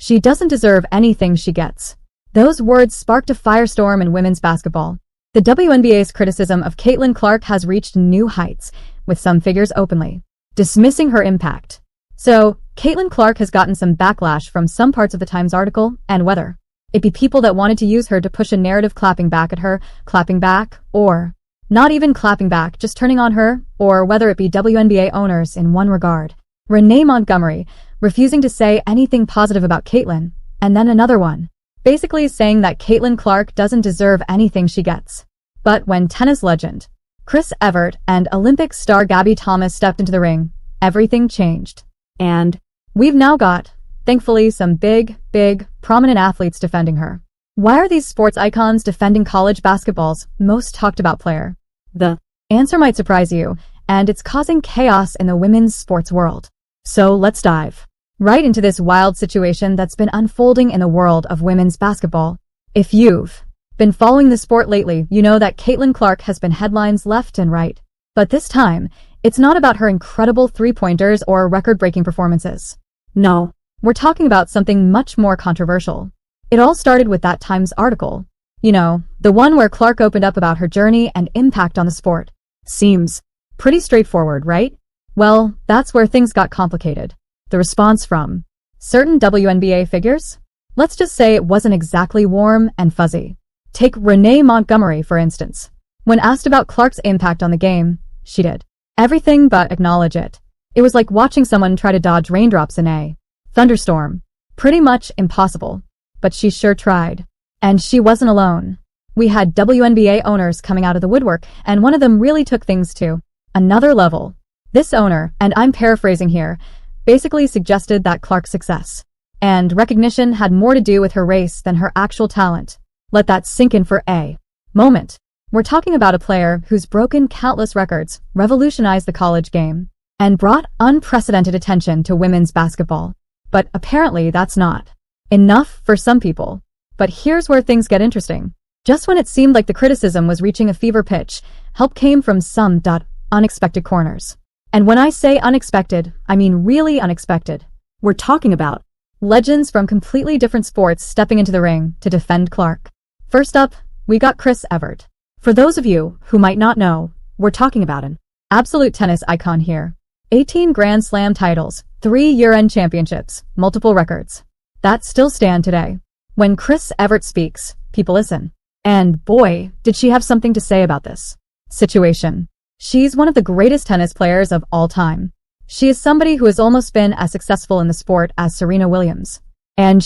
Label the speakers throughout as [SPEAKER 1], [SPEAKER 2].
[SPEAKER 1] She doesn't deserve anything she gets. Those words sparked a firestorm in women's basketball. The WNBA's criticism of Caitlin Clark has reached new heights, with some figures openly dismissing her impact. So, Caitlin Clark has gotten some backlash from some parts of the Times article, and whether it be people that wanted to use her to push a narrative clapping back at her, clapping back, or not even clapping back, just turning on her, or whether it be WNBA owners in one regard. Renee Montgomery, refusing to say anything positive about Caitlin, and then another one, basically saying that Caitlin Clark doesn't deserve anything she gets. But when tennis legend Chris Evert and Olympic star Gabby Thomas stepped into the ring, everything changed. And we've now got, thankfully, some big, prominent athletes defending her. Why are these sports icons defending college basketball's most talked about player? The answer might surprise you, and it's causing chaos in the women's sports world. So let's dive right into this wild situation that's been unfolding in the world of women's basketball. If you've been following the sport lately, you know that Caitlin Clark has been headlines left and right. But this time, it's not about her incredible three-pointers or record-breaking performances. No, we're talking about something much more controversial. It all started with that Times article. You know, the one where Clark opened up about her journey and impact on the sport. Seems pretty straightforward, right? Well, that's where things got complicated. The response from certain WNBA figures? Let's just say it wasn't exactly warm and fuzzy. Take Renee Montgomery, for instance. When asked about Clark's impact on the game, she did everything but acknowledge it. It was like watching someone try to dodge raindrops in a thunderstorm. Pretty much impossible. But she sure tried. And she wasn't alone. We had WNBA owners coming out of the woodwork, and one of them really took things to another level. This owner, and I'm paraphrasing here, basically suggested that Clark's success and recognition had more to do with her race than her actual talent. Let that sink in for a moment. We're talking about a player who's broken countless records, revolutionized the college game, and brought unprecedented attention to women's basketball. But apparently that's not enough for some people. But here's where things get interesting. Just when it seemed like the criticism was reaching a fever pitch, help came from some unexpected corners. And when I say unexpected, I mean really unexpected. We're talking about legends from completely different sports stepping into the ring to defend Clark. First up, we got Chris Evert. For those of you who might not know, we're talking about an absolute tennis icon here. 18 Grand Slam titles, 3 year-end championships, multiple records that still stand today. When Chris Evert speaks, people listen. And boy, did she have something to say about this situation. She's one of the greatest tennis players of all time. She is somebody who has almost been as successful in the sport as Serena Williams. And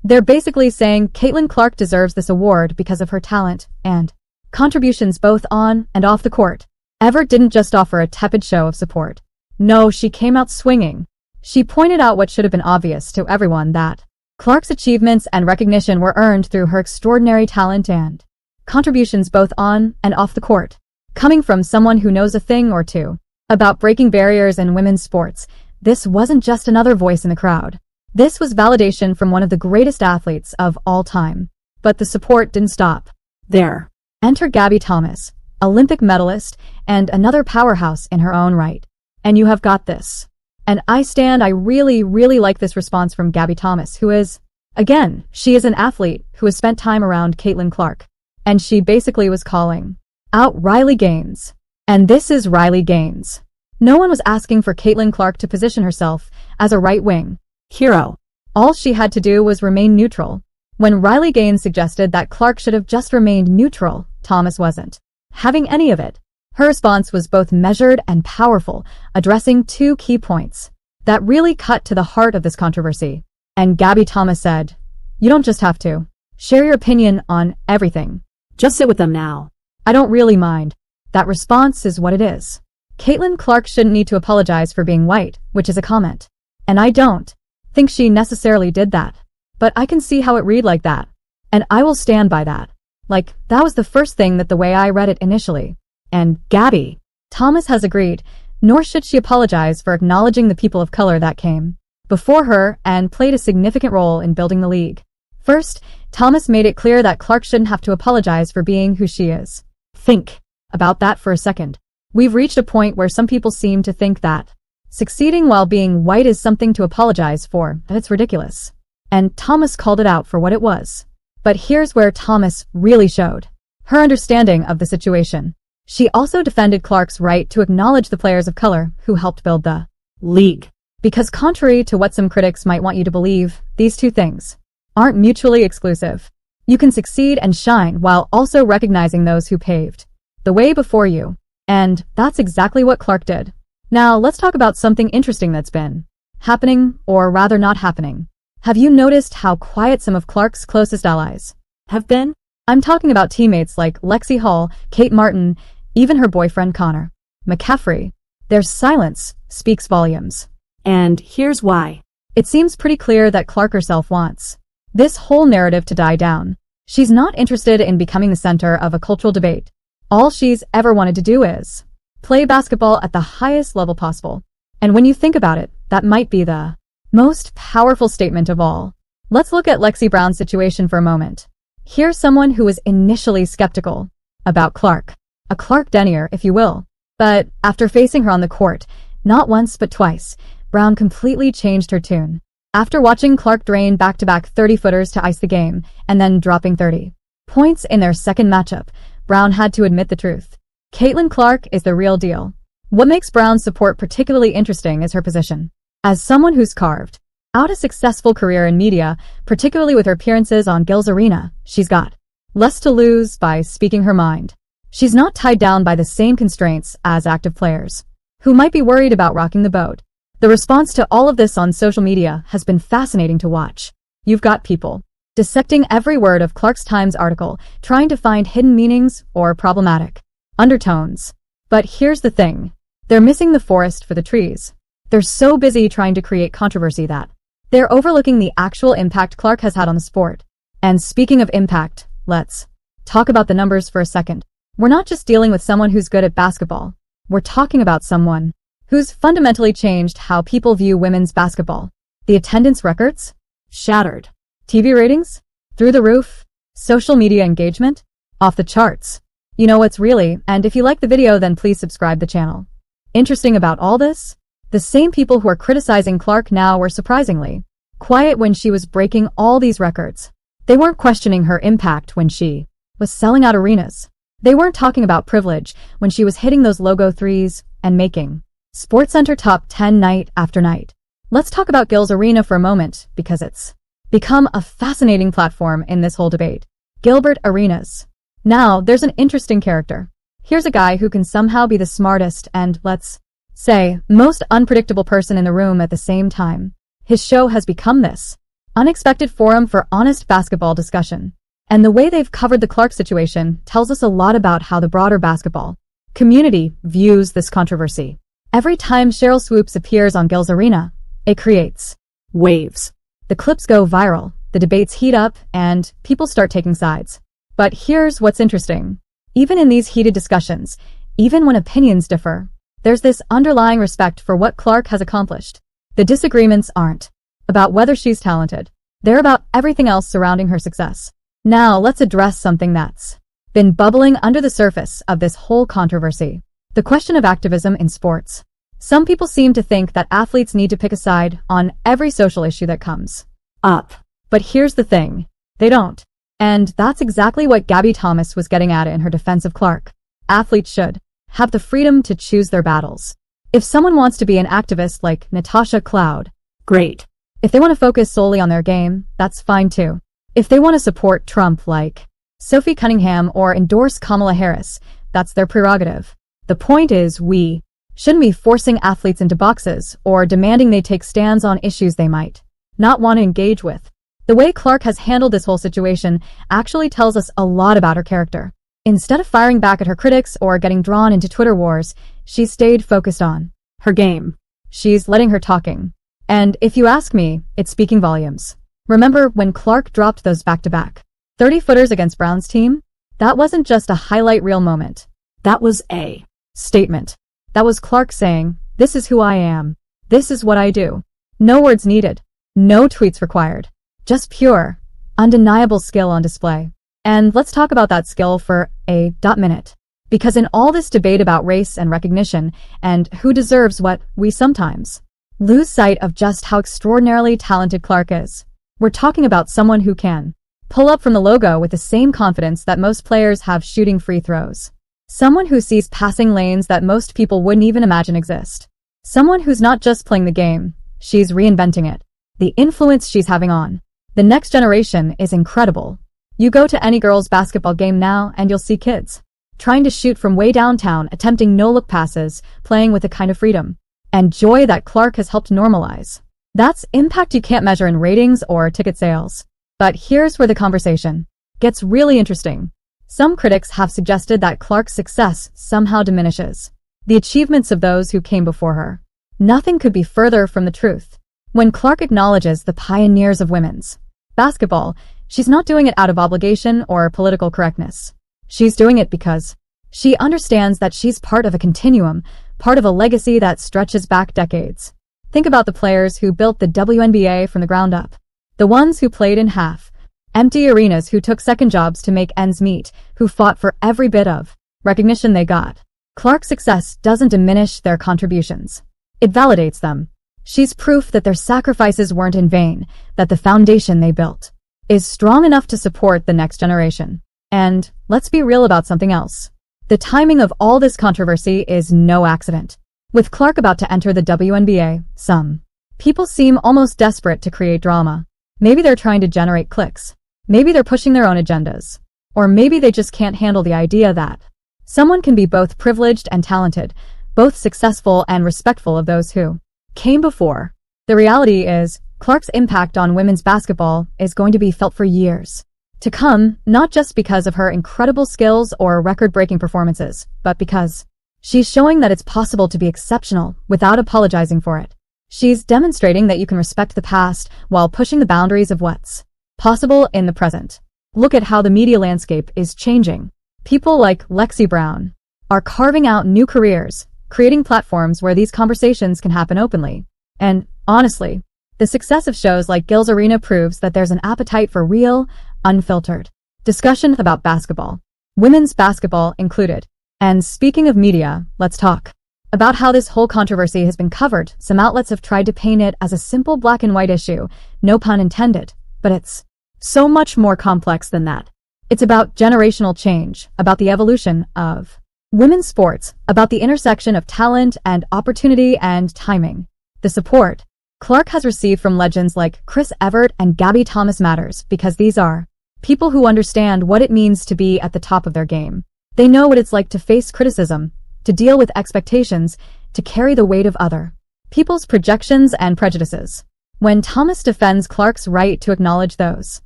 [SPEAKER 1] they're basically saying Caitlin Clark deserves this award because of her talent and contributions both on and off the court. Evert didn't just offer a tepid show of support. No, she came out swinging. She pointed out what should have been obvious to everyone, that Clark's achievements and recognition were earned through her extraordinary talent and contributions both on and off the court. Coming from someone who knows a thing or two about breaking barriers in women's sports, this wasn't just another voice in the crowd. This was validation from one of the greatest athletes of all time. But the support didn't stop there. Enter Gabby Thomas, Olympic medalist, and another powerhouse in her own right. And you have got this. And I really like this response from Gabby Thomas, who is, again, she is an athlete who has spent time around Caitlin Clark. And she basically was calling out Riley Gaines. And this is Riley Gaines. No one was asking for Caitlin Clark to position herself as a right-wing hero. All she had to do was remain neutral. When Riley Gaines suggested that Clark should have just remained neutral, Thomas wasn't having any of it. Her response was both measured and powerful, addressing two key points that really cut to the heart of this controversy. And Gabby Thomas said, "You don't just have to share your opinion on everything. Just sit with them now. I don't really mind." That response is what it is. Caitlin Clark shouldn't need to apologize for being white, which is a comment. And I don't think she necessarily did that. But I can see how it read like that. And I will stand by that. Like, that was the first thing that the way I read it initially. And Gabby Thomas has agreed, nor should she apologize for acknowledging the people of color that came before her and played a significant role in building the league. First, Thomas made it clear that Clark shouldn't have to apologize for being who she is. Think about that for a second. We've reached a point where some people seem to think that succeeding while being white is something to apologize for, that it's ridiculous. and Thomas called it out for what it was. But here's where Thomas really showed her understanding of the situation. She also defended Clark's right to acknowledge the players of color who helped build the league. Because contrary to what some critics might want you to believe, these two things aren't mutually exclusive. You can succeed and shine while also recognizing those who paved the way before you. And that's exactly what Clark did. Now, let's talk about something interesting that's been happening, or rather not happening. Have you noticed how quiet some of Clark's closest allies have been? I'm talking about teammates like Lexi Hall, Kate Martin, even her boyfriend Connor McCaffrey. Their silence speaks volumes.
[SPEAKER 2] And here's why.
[SPEAKER 1] It seems pretty clear that Clark herself wants this whole narrative to die down. She's not interested in becoming the center of a cultural debate. All she's ever wanted to do is play basketball at the highest level possible. And when you think about it, that might be the most powerful statement of all. Let's look at Lexi Brown's situation for a moment. Here's someone who was initially skeptical about Clark. A Clark denier, if you will. But after facing her on the court, not once but twice, Brown completely changed her tune. After watching Clark drain back-to-back 30-footers to ice the game, and then dropping 30 points in their second matchup, Brown had to admit the truth. Caitlin Clark is the real deal. What makes Brown's support particularly interesting is her position. As someone who's carved out a successful career in media, particularly with her appearances on Gil's Arena, she's got less to lose by speaking her mind. She's not tied down by the same constraints as active players, who might be worried about rocking the boat. The response to all of this on social media has been fascinating to watch. You've got people dissecting every word of Clark's Times article, trying to find hidden meanings or problematic undertones. But here's the thing. They're missing the forest for the trees. They're so busy trying to create controversy that they're overlooking the actual impact Clark has had on the sport. And speaking of impact, let's talk about the numbers for a second. We're not just dealing with someone who's good at basketball. We're talking about someone who's fundamentally changed how people view women's basketball. The attendance records? Shattered. TV ratings? Through the roof. Social media engagement? Off the charts. You know what's really, and if you like the video then please subscribe the channel. Interesting about all this? The same people who are criticizing Clark now were surprisingly quiet when she was breaking all these records. They weren't questioning her impact when she was selling out arenas. They weren't talking about privilege when she was hitting those logo threes and making SportsCenter top 10 night after night. Let's talk about Gil's Arena for a moment because it's become a fascinating platform in this whole debate. Gilbert Arenas. Now, there's an interesting character. Here's a guy who can somehow be the smartest and, let's say, most unpredictable person in the room at the same time. His show has become this unexpected forum for honest basketball discussion. And the way they've covered the Clark situation tells us a lot about how the broader basketball community views this controversy. Every time Sheryl Swoopes appears on Gil's Arena, it creates waves. The clips go viral, the debates heat up, and people start taking sides. But here's what's interesting. Even in these heated discussions, even when opinions differ, there's this underlying respect for what Clark has accomplished. The disagreements aren't about whether she's talented. They're about everything else surrounding her success. Now, let's address something that's been bubbling under the surface of this whole controversy. The question of activism in sports. Some people seem to think that athletes need to pick a side on every social issue that comes up. But here's the thing. They don't. And that's exactly what Gabby Thomas was getting at in her defense of Clark. Athletes should have the freedom to choose their battles. If someone wants to be an activist like Natasha Cloud, great. If they want to focus solely on their game, that's fine too. If they want to support Trump like Sophie Cunningham or endorse Kamala Harris, that's their prerogative. The point is we shouldn't be forcing athletes into boxes or demanding they take stands on issues they might not want to engage with. The way Clark has handled this whole situation actually tells us a lot about her character. Instead of firing back at her critics or getting drawn into Twitter wars, she's stayed focused on her game. She's letting her talking. And if you ask me, it's speaking volumes. Remember when Clark dropped those back-to-back 30-footers against Brown's team? That wasn't just a highlight reel moment. That was a statement. That was Clark saying, "This is who I am. This is what I do." No words needed. No tweets required. Just pure, undeniable skill on display. And let's talk about that skill for a minute. Because in all this debate about race and recognition and who deserves what, we sometimes lose sight of just how extraordinarily talented Clark is. We're talking about someone who can pull up from the logo with the same confidence that most players have shooting free throws. Someone who sees passing lanes that most people wouldn't even imagine exist. Someone who's not just playing the game, she's reinventing it. The influence she's having on the next generation is incredible. You go to any girls' basketball game now and you'll see kids trying to shoot from way downtown, attempting no-look passes, playing with a kind of freedom and joy that Clark has helped normalize. That's impact you can't measure in ratings or ticket sales. But here's where the conversation gets really interesting. Some critics have suggested that Clark's success somehow diminishes the achievements of those who came before her. Nothing could be further from the truth. When Clark acknowledges the pioneers of women's basketball, she's not doing it out of obligation or political correctness. She's doing it because she understands that she's part of a continuum, part of a legacy that stretches back decades. Think about the players who built the WNBA from the ground up. The ones who played in half-empty arenas, who took second jobs to make ends meet, who fought for every bit of recognition they got. Clark's success doesn't diminish their contributions. It validates them. She's proof that their sacrifices weren't in vain, that the foundation they built is strong enough to support the next generation. And let's be real about something else. The timing of all this controversy is no accident. With Clark about to enter the WNBA, some people seem almost desperate to create drama. Maybe they're trying to generate clicks. Maybe they're pushing their own agendas. Or maybe they just can't handle the idea that someone can be both privileged and talented, both successful and respectful of those who came before. The reality is, Clark's impact on women's basketball is going to be felt for years to come, not just because of her incredible skills or record-breaking performances, but because she's showing that it's possible to be exceptional without apologizing for it. She's demonstrating that you can respect the past while pushing the boundaries of what's possible in the present. Look at how the media landscape is changing. People like Lexi Brown are carving out new careers, creating platforms where these conversations can happen openly. And honestly, the success of shows like Gil's Arena proves that there's an appetite for real, unfiltered discussion about basketball, women's basketball included. And speaking of media, let's talk about how this whole controversy has been covered. Some outlets have tried to paint it as a simple black and white issue, no pun intended, but it's so much more complex than that. It's about generational change, about the evolution of women's sports, about the intersection of talent and opportunity and timing. The support Clark has received from legends like Chris Evert and Gabby Thomas matters because these are people who understand what it means to be at the top of their game. They know what it's like to face criticism, to deal with expectations, to carry the weight of other people's projections and prejudices. When Thomas defends Clark's right to acknowledge those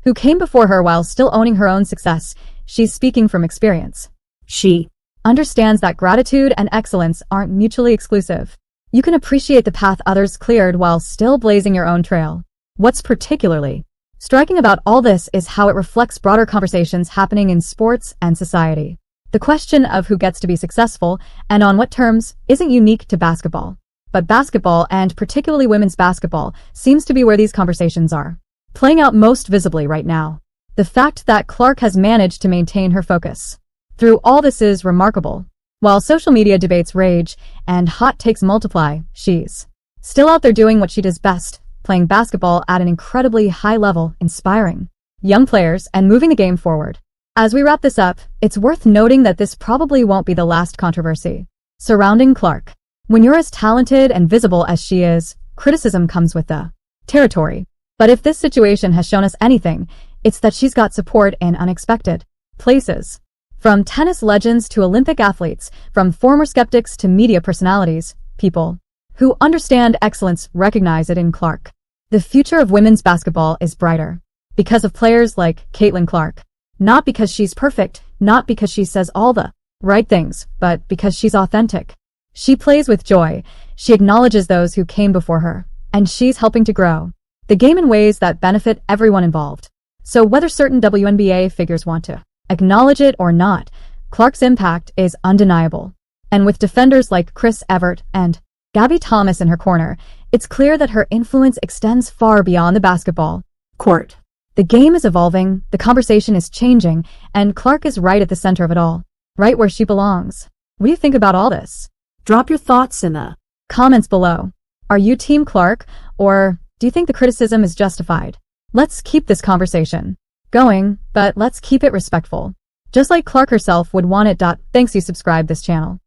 [SPEAKER 1] who came before her while still owning her own success, she's speaking from experience. She understands that gratitude and excellence aren't mutually exclusive. You can appreciate the path others cleared while still blazing your own trail. What's particularly striking about all this is how it reflects broader conversations happening in sports and society. The question of who gets to be successful and on what terms isn't unique to basketball. But basketball, and particularly women's basketball, seems to be where these conversations are playing out most visibly right now. The fact that Clark has managed to maintain her focus through all this is remarkable. While social media debates rage and hot takes multiply, she's still out there doing what she does best, playing basketball at an incredibly high level, inspiring young players and moving the game forward. As we wrap this up, it's worth noting that this probably won't be the last controversy surrounding Clark. When you're as talented and visible as she is, criticism comes with the territory. But if this situation has shown us anything, it's that she's got support in unexpected places. From tennis legends to Olympic athletes, from former skeptics to media personalities, people who understand excellence recognize it in Clark. The future of women's basketball is brighter because of players like Caitlin Clark. Not because she's perfect, not because she says all the right things, but because she's authentic. She plays with joy, she acknowledges those who came before her, and she's helping to grow the game in ways that benefit everyone involved. So whether certain WNBA figures want to acknowledge it or not, Clark's impact is undeniable. And with defenders like Chris Evert and Gabby Thomas in her corner, it's clear that her influence extends far beyond the basketball court. The game is evolving, the conversation is changing, and Clark is right at the center of it all, right where she belongs. What do you think about all this?
[SPEAKER 2] Drop your thoughts in the
[SPEAKER 1] comments below. Are you Team Clark, or do you think the criticism is justified? Let's keep this conversation going, but let's keep it respectful. Just like Clark herself would want it. Thanks you subscribe this channel.